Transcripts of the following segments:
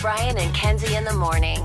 Brian and Kenzie in the morning.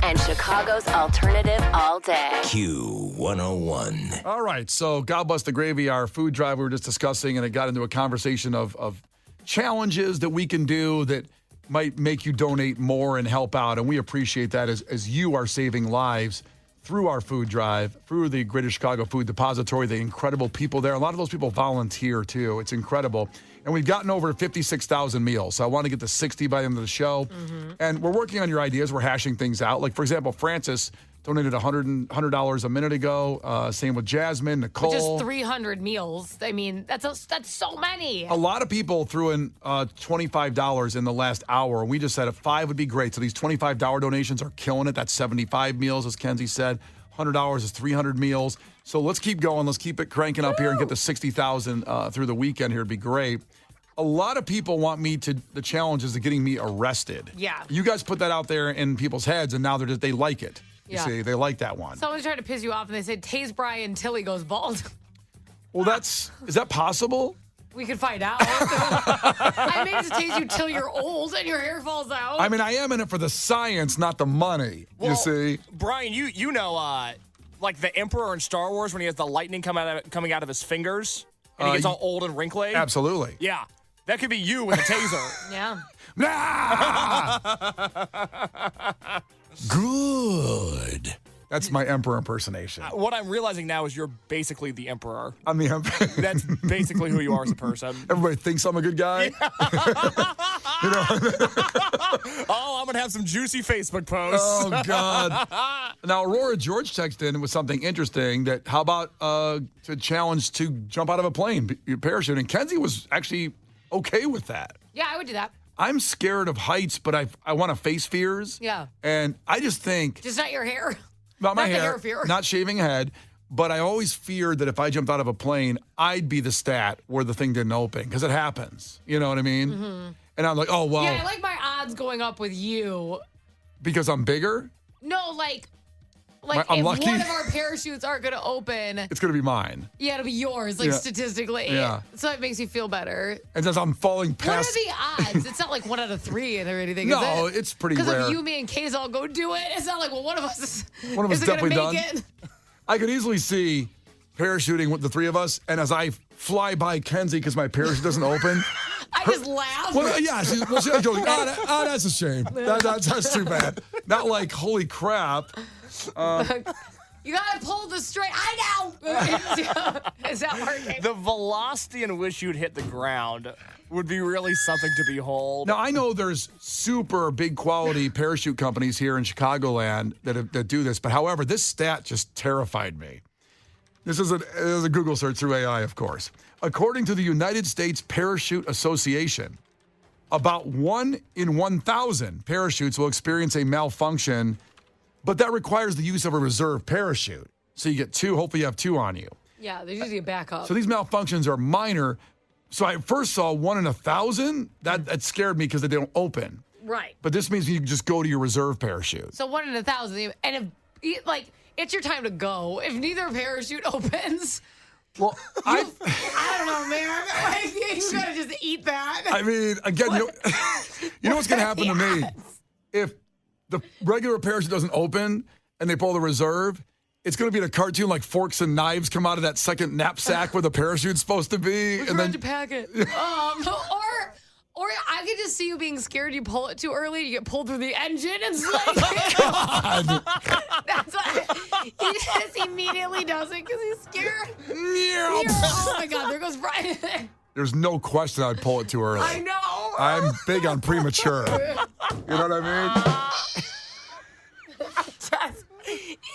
And Chicago's alternative all day. Q101. All right, so God Bless the Gravy, our food drive we were just discussing, and it got into a conversation of challenges that we can do that might make you donate more and help out. And we appreciate that as you are saving lives through our food drive, through the Greater Chicago Food Depository, the incredible people there. A lot of those people volunteer, too. It's incredible. And we've gotten over 56,000 meals. So I want to get to 60 by the end of the show. Mm-hmm. And we're working on your ideas. We're hashing things out. Like, for example, Francis donated $100 a minute ago. Same with Jasmine, Nicole. Just 300 meals. I mean, that's so many. A lot of people threw in $25 in the last hour. We just said 5 would be great. So these $25 donations are killing it. That's 75 meals, as Kenzie said. $100 is 300 meals. So let's keep going. Let's keep it cranking up here and get to 60,000 through the weekend here. It'd be great. A lot of people want me to, the challenge is getting me arrested. Yeah. You guys put that out there in people's heads, and now they like it. You see, they like that one. Someone's trying to piss you off, and they say, tase Brian until he goes bald. Well, is that possible? We could find out. I may just tase you till you're old and your hair falls out. I mean, I am in it for the science, not the money. Well, you see? Brian, you know, like the Emperor in Star Wars when he has the lightning coming out of his fingers and he gets all old and wrinkly? Absolutely. Yeah. That could be you with a taser. Yeah. Good. That's my Emperor impersonation. What I'm realizing now is you're basically the Emperor. I'm the Emperor. That's basically who you are as a person. Everybody thinks I'm a good guy. Yeah. You know? Oh, I'm going to have some juicy Facebook posts. Oh, God. Now, Aurora George texted in with something interesting that how about to challenge to jump out of a plane, parachute? And Kenzie was actually okay with that. Yeah, I would do that. I'm scared of heights, but I want to face fears. Yeah. And I just think... Just not your hair. Not my hair fear. Not shaving a head. But I always feared that if I jumped out of a plane, I'd be the stat where the thing didn't open, because it happens. You know what I mean? Mm-hmm. And I'm like, oh, well. Yeah, I like my odds going up with you. Because I'm bigger? No, like I'm if lucky. one of our parachutes aren't going to open. It's going to be mine. Yeah, it'll be yours, statistically. Yeah. So it makes you feel better. And since I'm falling past. What are the odds? It's not like 1 out of 3 or anything, no, is it? It's pretty rare. Because if you, me, and Kay's all go do it, it's not like, well, one of us is definitely gonna make done. it. I could easily see parachuting with the 3 of us, and as I fly by Kenzie because my parachute doesn't open. I just laugh. Well, yeah, she's going, that's a shame. That's too bad. Not like, holy crap. You gotta pull the string. I know. Is that working? The velocity in which you'd hit the ground would be really something to behold. Now, I know there's super big quality parachute companies here in Chicagoland that do this, but however, this stat just terrified me. This is a Google search through AI, of course. According to the United States Parachute Association, about 1 in 1,000 parachutes will experience a malfunction, but that requires the use of a reserve parachute. So you get 2, hopefully you have 2 on you. Yeah, there's usually a backup. So these malfunctions are minor. So I first saw 1 in 1,000. That scared me because they don't open. Right. But this means you can just go to your reserve parachute. So 1 in 1,000. And if, it's your time to go. If neither parachute opens... Well, I don't know, man. You gotta just eat that. I mean, again, you know what's going to happen to me? If the regular parachute doesn't open and they pull the reserve, it's going to be in a cartoon like forks and knives come out of that second knapsack where the parachute's supposed to be. We forgot to pack it. Or I could just see you being scared. You pull it too early, you get pulled through the engine. It's like, God. That's why he just immediately does it because he's scared. Oh my God, there goes Brian. There's no question I'd pull it too early. I know. I'm big on premature. You know what I mean? Just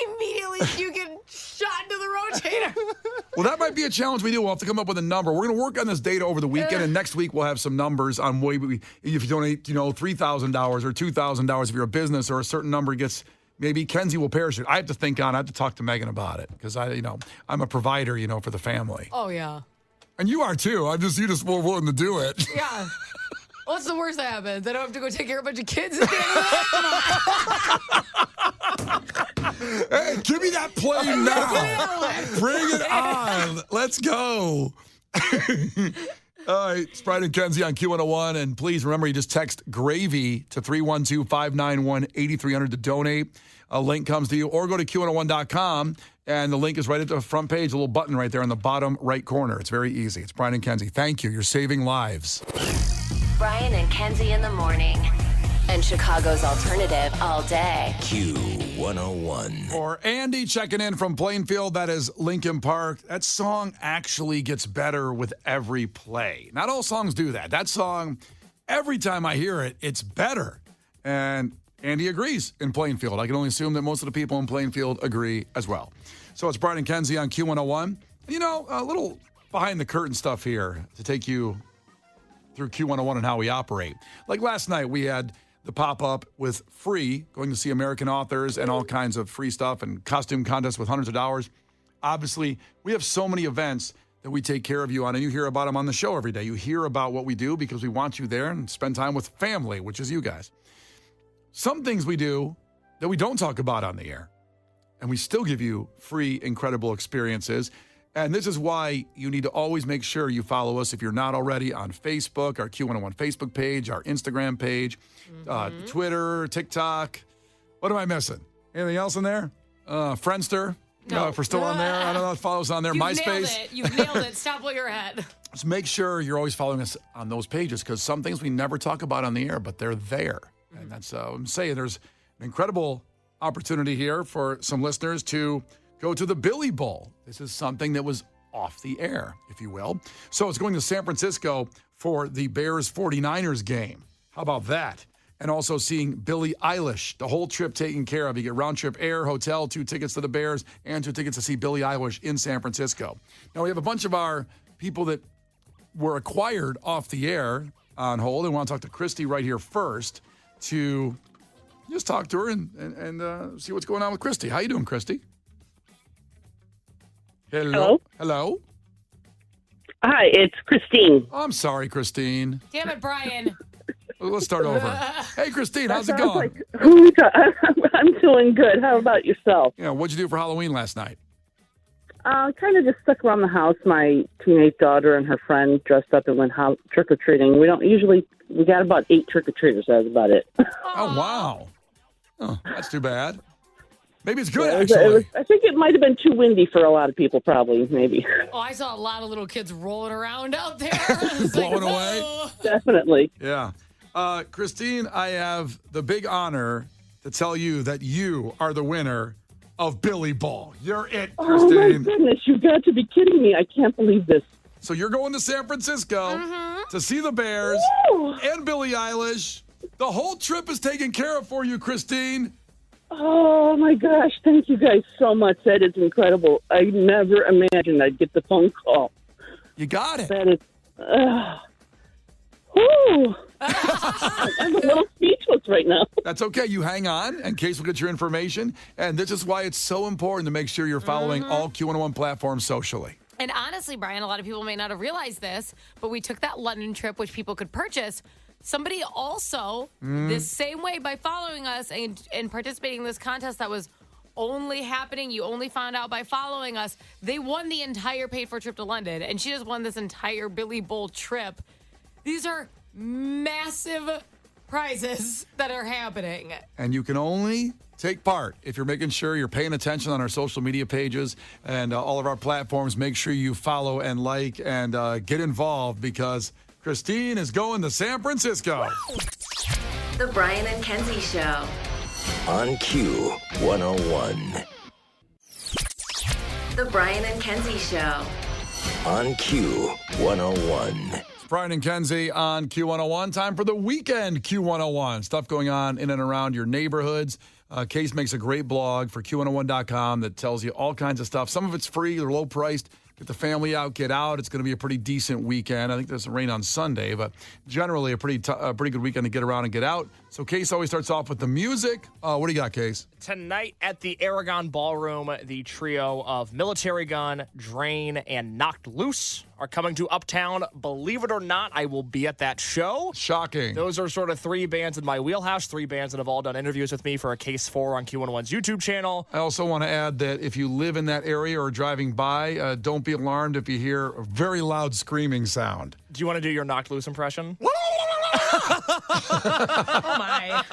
immediately you get shot into the rotator. Well, that might be a challenge we do. We'll have to come up with a number. We're going to work on this data over the weekend, and next week we'll have some numbers on if you donate, $3,000 or $2,000 if you're a business, or a certain number gets. Maybe Kenzie will parachute. I have to think on. I have to talk to Megan about it because I'm a provider, for the family. Oh yeah. And you are too. You just were willing to do it. Yeah. What's the worst that happens? I don't have to go take care of a bunch of kids. Hey, give me that plane now. Bring it on. Let's go. All right, it's Brian and Kenzie on Q101. And please remember, you just text GRAVY to 312-591-8300 to donate. A link comes to you. Or go to Q101.com, and the link is right at the front page, a little button right there in the bottom right corner. It's very easy. It's Brian and Kenzie. Thank you. You're saving lives. Brian and Kenzie in the morning. And Chicago's alternative all day. Q101. For Andy checking in from Plainfield, that is Lincoln Park. That song actually gets better with every play. Not all songs do that. That song, every time I hear it, it's better. And Andy agrees in Plainfield. I can only assume that most of the people in Plainfield agree as well. So it's Brian and Kenzie on Q101. You know, a little behind the curtain stuff here to take you through Q101 and how we operate. Like last night, we had the pop-up with free, going to see American authors and all kinds of free stuff and costume contests with hundreds of dollars. Obviously, we have so many events that we take care of you on, and you hear about them on the show every day. You hear about what we do because we want you there and spend time with family, which is you guys. Some things we do that we don't talk about on the air, and we still give you free, incredible experiences. And this is why you need to always make sure you follow us if you're not already on Facebook, our Q101 Facebook page, our Instagram page, Twitter, TikTok. What am I missing? Anything else in there? Friendster? No. If we're still on there, I don't know if follow us on there. MySpace. You've nailed it. Stop what you're at. Just make sure you're always following us on those pages because some things we never talk about on the air, but they're there. And that's what I'm saying. There's an incredible opportunity here for some listeners to go to the Billy Bowl. This is something that was off the air, if you will. So it's going to San Francisco for the Bears 49ers game. How about that? And also seeing Billie Eilish, the whole trip taken care of. You get round trip air, hotel, 2 tickets to the Bears, and 2 tickets to see Billie Eilish in San Francisco. Now we have a bunch of our people that were acquired off the air on hold. And we want to talk to Christy right here first to just talk to her and see what's going on with Christy. How you doing, Christy? Hello. Hello. Hi, it's Christine. Oh, I'm sorry, Christine. Damn it, Brian. Let's start over. Hey, Christine, how's it going? I'm doing good. How about yourself? Yeah, what'd you do for Halloween last night? Kind of just stuck around the house. My teenage daughter and her friend dressed up and went trick-or-treating. We got about 8 trick-or-treaters. That was about it. Oh, wow. Oh, that's too bad. Maybe it's good, Yeah, actually. I think it might have been too windy for a lot of people, probably, maybe. Oh, I saw a lot of little kids rolling around out there. Blowing away? Whoa. Definitely. Yeah. Christine, I have the big honor to tell you that you are the winner of Billy Ball. You're it, Oh, my Christine. goodness. You've got to be kidding me. I can't believe this. So you're going to San Francisco to see the Bears Woo! and Billie Eilish. The whole trip is taken care of for you, Christine. Oh, my gosh. Thank you guys so much. That is incredible. I never imagined I'd get the phone call. You got it. That is... whew. I'm a little speechless right now. That's okay. You hang on in case we get your information. And this is why it's so important to make sure you're following all Q101 platforms socially. And honestly, Brian, a lot of people may not have realized this, but we took that London trip, which people could purchase. Somebody also, this same way, by following us and participating in this contest that was only happening, you only found out by following us, they won the entire paid-for trip to London, and she just won this entire Billy Bowl trip. These are massive prizes that are happening. And you can only take part if you're making sure you're paying attention on our social media pages and all of our platforms. Make sure you follow and like and get involved because Christine is going to San Francisco. The Brian and Kenzie Show. On Q101. The Brian and Kenzie Show. On Q101. It's Brian and Kenzie on Q101. Time for the weekend Q101. Stuff going on in and around your neighborhoods. Case makes a great blog for Q101.com that tells you all kinds of stuff. Some of it's free. They're low priced. Get the family out, get out. It's going to be a pretty decent weekend. I think there's some rain on Sunday, but generally a pretty good weekend to get around and get out. So Case always starts off with the music. What do you got, Case? Tonight at the Aragon Ballroom, the trio of Military Gun, Drain, and Knocked Loose are coming to Uptown. Believe it or not, I will be at that show. Shocking. Those are sort of 3 bands in my wheelhouse, 3 bands that have all done interviews with me for a Case 4 on Q101's YouTube channel. I also want to add that if you live in that area or driving by, don't be alarmed if you hear a very loud screaming sound. Do you want to do your Knocked Loose impression? Oh my!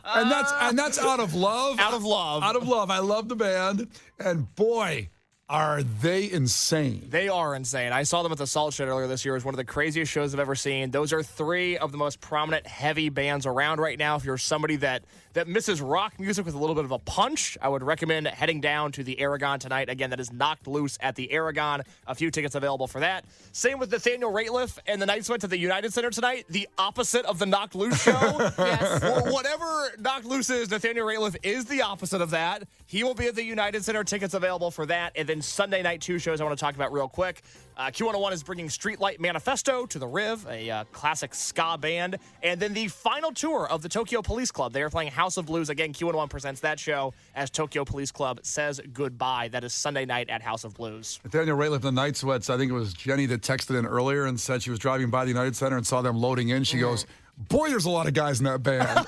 And that's out of love. Out of love. Out of love. I love the band, and boy, are they insane. They are insane. I saw them at the Salt Shed earlier this year. It was one of the craziest shows I've ever seen. Those are 3 of the most prominent heavy bands around right now. If you're somebody that misses rock music with a little bit of a punch, I would recommend heading down to the Aragon tonight. Again, that is Knocked Loose at the Aragon. A few tickets available for that. Same with Nathaniel Rateliff and the Night Sweats at the United Center tonight. The opposite of the Knocked Loose show. Yes. For whatever Knocked Loose is, Nathaniel Rateliff is the opposite of that. He will be at the United Center. Tickets available for that. And then Sunday night, 2 shows I want to talk about real quick. Q101 is bringing Streetlight Manifesto to the Riv, a classic ska band. And then the final tour of the Tokyo Police Club. They are playing House of Blues. Again, Q101 presents that show as Tokyo Police Club says goodbye. That is Sunday night at House of Blues. Nathaniel Rateliff and the Night Sweats, I think it was Jenny that texted in earlier and said she was driving by the United Center and saw them loading in. She goes, boy, there's a lot of guys in that band.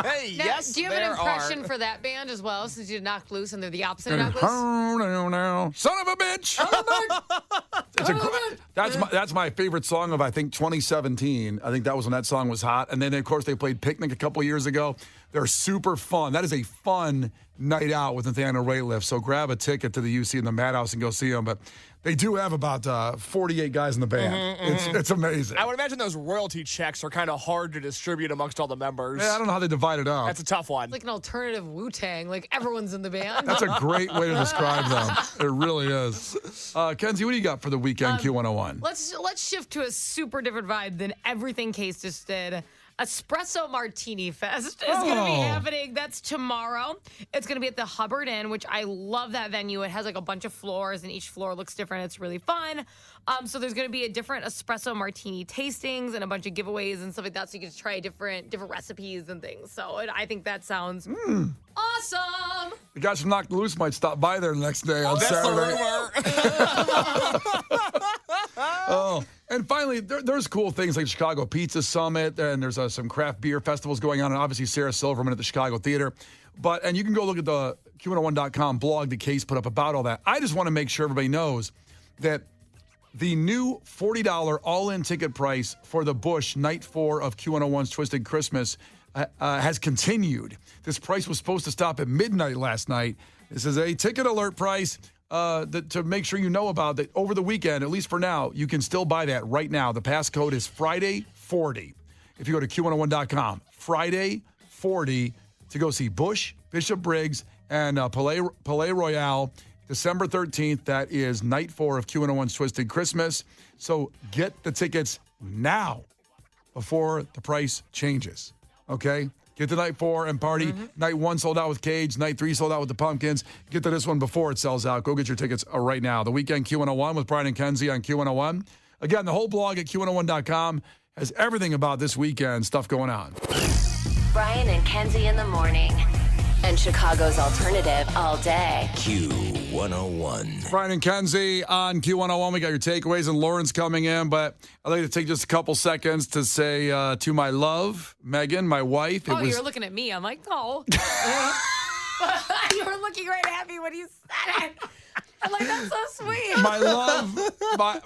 Hey, Now, yes, do you have there an impression are. for that band as well? Since you Knocked Loose and they're the opposite of Knocked Loose. Son of a bitch! That's my favorite song of, I think, 2017. I think that was when that song was hot. And then, of course, they played Picnic a couple years ago. They're super fun. That is a fun night out with Nathaniel Rateliff. So grab a ticket to the UC in the Madhouse and go see them. But they do have about 48 guys in the band. It's amazing. I would imagine those royalty checks are kind of hard to distribute amongst all the members. Yeah, I don't know how they divide it up. That's a tough one. Like an alternative Wu-Tang. Like everyone's in the band. That's a great way to describe them. It really is. Kenzie, what do you got for the weekend Q101? Let's shift to a super different vibe than everything Case just did. Espresso Martini Fest is going to be happening. That's tomorrow. It's going to be at the Hubbard Inn, which I love that venue. It has like a bunch of floors, and each floor looks different. It's really fun. So there's going to be a different espresso martini tastings and a bunch of giveaways and stuff like that. So you can try different recipes and things. So I think that sounds awesome. The guys from Knocked Loose might stop by there the next day on That's Saturday. the rumor. And finally, there's cool things like Chicago Pizza Summit, and there's some craft beer festivals going on, and obviously Sarah Silverman at the Chicago Theater. And you can go look at the Q101.com blog that Case put up about all that. I just want to make sure everybody knows that the new $40 all-in ticket price for the Busch Night 4 of Q101's Twisted Christmas has continued. This price was supposed to stop at midnight last night. This is a ticket alert price. To make sure you know about that over the weekend, at least for now, you can still buy that right now. The passcode is Friday40. If you go to Q101.com, Friday40 to go see Busch, Bishop Briggs, and Palais Royale, December 13th. That is night 4 of Q101's Twisted Christmas. So get the tickets now before the price changes. Okay? Get to night 4 and party. Night 1 sold out with Cage. Night 3 sold out with the Pumpkins. Get to this one before it sells out. Go get your tickets right now. The weekend Q101 with Brian and Kenzie on Q101. Again, the whole blog at Q101.com has everything about this weekend stuff going on. Brian and Kenzie in the morning. And Chicago's alternative all day. Q101. Brian and Kenzie on Q101. We got your takeaways, and Lauren's coming in, but I'd like to take just a couple seconds to say to my love, Megan, my wife. You were looking at me. I'm like, no. You were looking right at me when you said it. I'm like, that's so sweet. My love,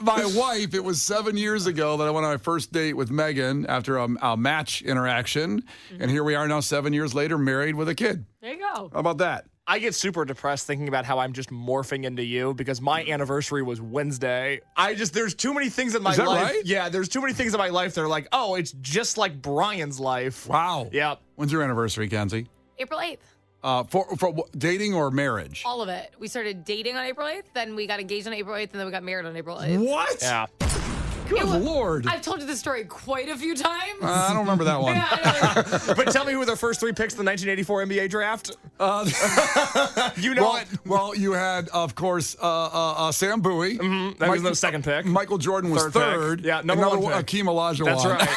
my wife, it was 7 years ago that I went on my first date with Megan after a match interaction. And here we are now 7 years later, married with a kid. There you go. How about that? I get super depressed thinking about how I'm just morphing into you because my anniversary was Wednesday. There's too many things in my Is that life. right? Yeah, there's too many things in my life that are like, oh, it's just like Brian's life. Wow. Yep. When's your anniversary, Kenzie? April 8th. For dating or marriage? All of it. We started dating on April 8th, then we got engaged on April 8th, and then we got married on April 8th. What? Yeah. Good Lord. I've told you this story quite a few times. I don't remember that one. Yeah, I know. But tell me who were the first 3 picks in the 1984 NBA draft? You know it. Well, you had, of course, Sam Bowie. That was the second pick. Michael Jordan was third. pick. Yeah, number one pick. Akeem Olajuwon. That's right.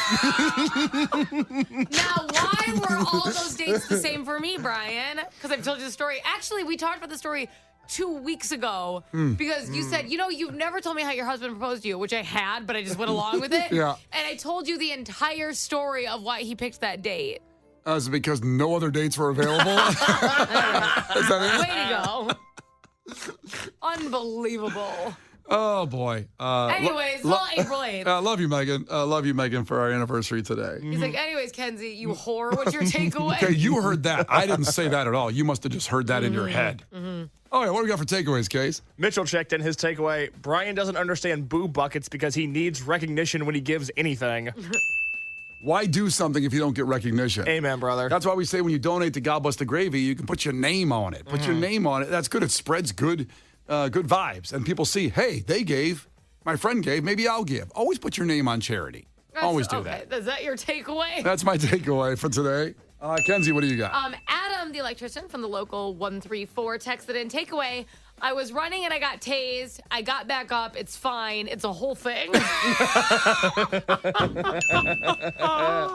Now, why were all those dates the same for me, Brian? Because I've told you the story. Actually, we talked about the story 2 weeks ago because you said, you've never told me how your husband proposed to you, which I had, but I just went along with it. Yeah. And I told you the entire story of why he picked that date. Is it because no other dates were available? Is that it? Way to go. Unbelievable. Oh, boy. Anyways, well, April 8th. Love you, Megan. Love you, Megan, for our anniversary today. He's like, anyways, Kenzie, you whore, what's your takeaway? Okay, you heard that. I didn't say that at all. You must have just heard that in your head. Oh, yeah, what do we got for takeaways, Case? Mitchell checked in his takeaway. Brian doesn't understand boo buckets because he needs recognition when he gives anything. Why do something if you don't get recognition? Amen, brother. That's why we say when you donate to God Bless the Gravy, you can put your name on it. Put your name on it. That's good. It spreads good vibes. And people see, hey, they gave, my friend gave, maybe I'll give. Always put your name on charity. Always do that. Is that your takeaway? That's my takeaway for today. Kenzie, what do you got? Adam, the electrician from the local 134, texted in, takeaway, I was running and I got tased. I got back up. It's fine. It's a whole thing.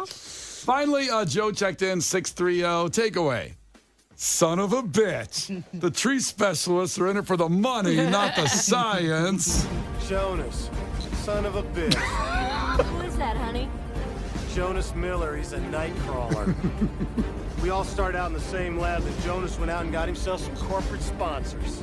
Finally, Joe checked in, 630, takeaway. Son of a bitch. The tree specialists are in it for the money, not the science. Jonas, son of a bitch. Who is that, honey? Jonas Miller, he's a night crawler. We all started out in the same lab, and Jonas went out and got himself some corporate sponsors.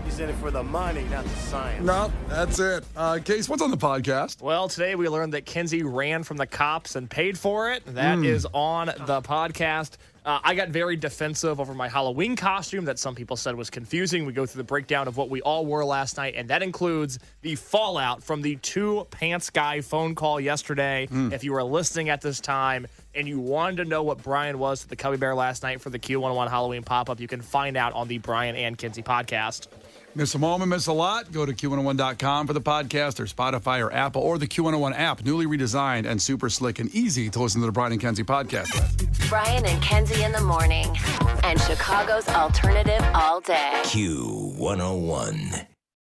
He's in it for the money, not the science. No, that's it. Case, what's on the podcast? Well, today we learned that Kenzie ran from the cops and paid for it. That is on the podcast. I got very defensive over my Halloween costume that some people said was confusing. We go through the breakdown of what we all wore last night, and that includes the fallout from the 2 Pants Guy phone call yesterday. If you were listening at this time and you wanted to know what Brian was to the Cubby Bear last night for the Q101 Halloween pop-up, you can find out on the Brian and Kenzie podcast. Miss a moment, miss a lot. Go to Q101.com for the podcast or Spotify or Apple or the Q101 app, newly redesigned and super slick and easy to listen to the Brian and Kenzie podcast with. Brian and Kenzie in the morning. And Chicago's alternative all day. Q101.